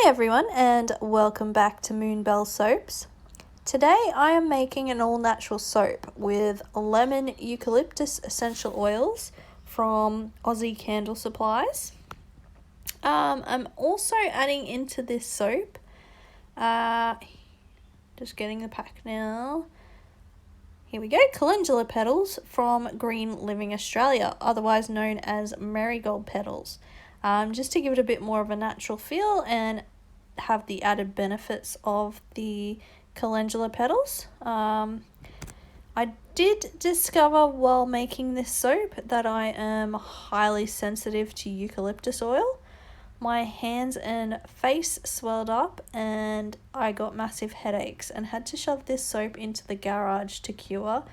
Hi everyone and welcome back to Moonbelle Soaps. Today I am making an all-natural soap with lemon eucalyptus essential oils from Aussie Candle Supplies. I'm also adding into this soap, just getting the pack now. Here we go, calendula petals from Green Living Australia, otherwise known as marigold petals. Just to give it a bit more of a natural feel and have the added benefits of the calendula petals. I did discover while making this soap that I am highly sensitive to eucalyptus oil. My hands and face swelled up and I got massive headaches and had to shove this soap into the garage to cure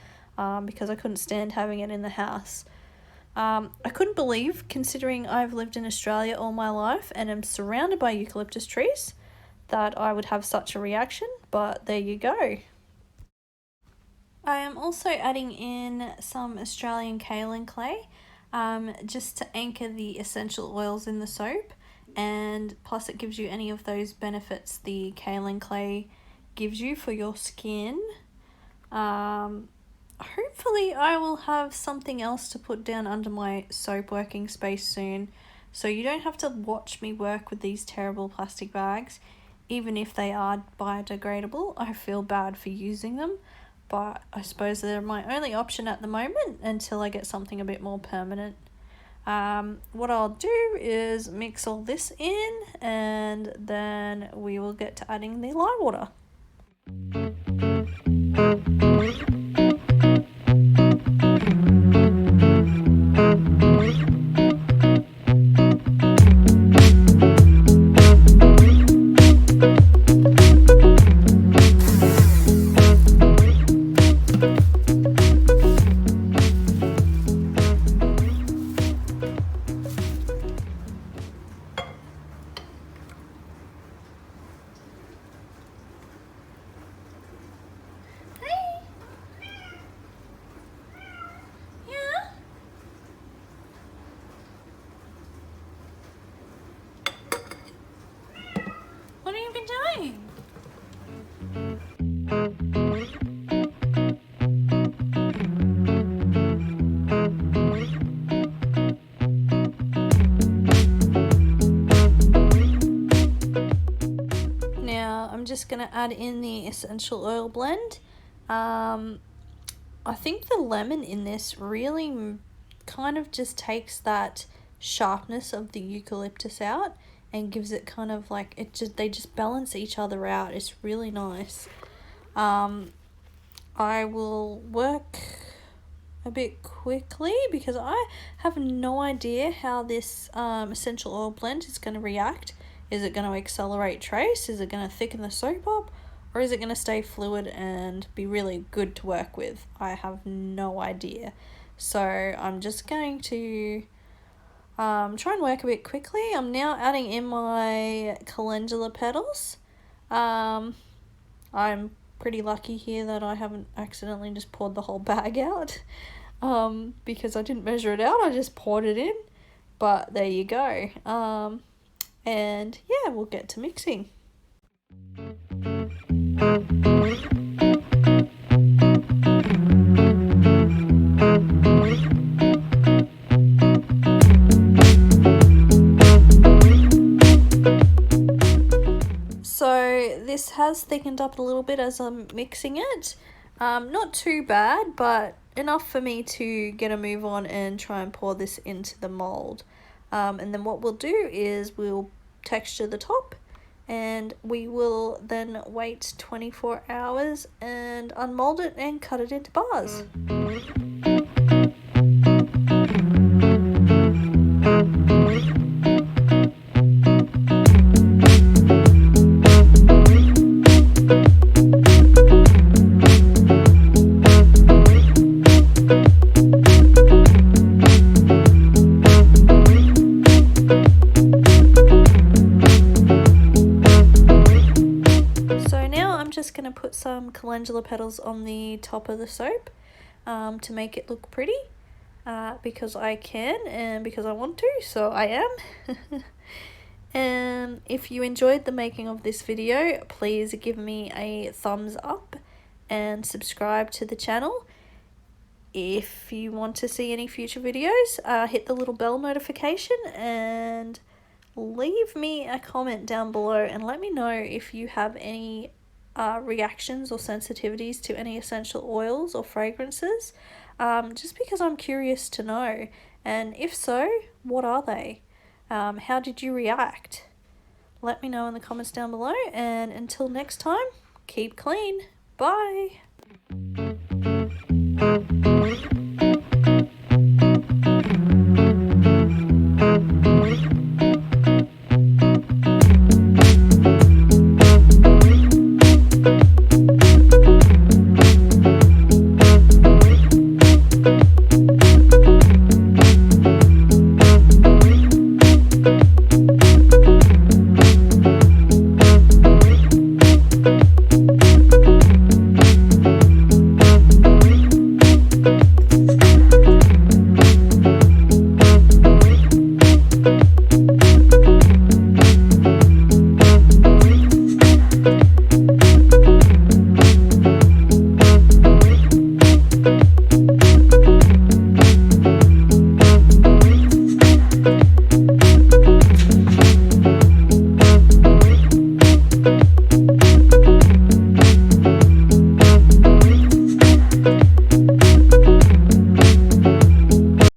because I couldn't stand having it in the house. I couldn't believe, considering I've lived in Australia all my life and am surrounded by eucalyptus trees, that I would have such a reaction, but there you go. I am also adding in some Australian kaolin clay just to anchor the essential oils in the soap, and plus it gives you any of those benefits the kaolin clay gives you for your skin. Hopefully I will have something else to put down under my soap working space soon, so you don't have to watch me work with these terrible plastic bags. Even if they are biodegradable, I feel bad for using them, but I suppose they're my only option at the moment until I get something a bit more permanent. What I'll do is mix all this in and then we will get to adding the lye water. What have you been doing? Now I'm just going to add in the essential oil blend. I think the lemon in this really kind of just takes that sharpness of the eucalyptus out and gives it kind of like, they just balance each other out. It's really nice. I will work a bit quickly because I have no idea how this essential oil blend is going to react. Is it going to accelerate trace? Is it going to thicken the soap up? Or is it going to stay fluid and be really good to work with? I have no idea. So I'm just going to try and work a bit quickly. I'm now adding in my calendula petals. I'm pretty lucky here that I haven't accidentally just poured the whole bag out because I didn't measure it out. I just poured it in. But there you go. And yeah, we'll get to mixing. So this has thickened up a little bit as I'm mixing it. Not too bad, but enough for me to get a move on and try and pour this into the mold. And then what we'll do is we'll texture the top and we will then wait 24 hours and unmold it and cut it into bars. Going to put some calendula petals on the top of the soap to make it look pretty because I can and because I want to, so I am. And if you enjoyed the making of this video, please give me a thumbs up and subscribe to the channel. If you want to see any future videos, hit the little bell notification and leave me a comment down below and let me know if you have any reactions or sensitivities to any essential oils or fragrances, just because I'm curious to know. And if so, what are they? How did you react? Let me know in the comments down below, and until next time, keep clean. Bye.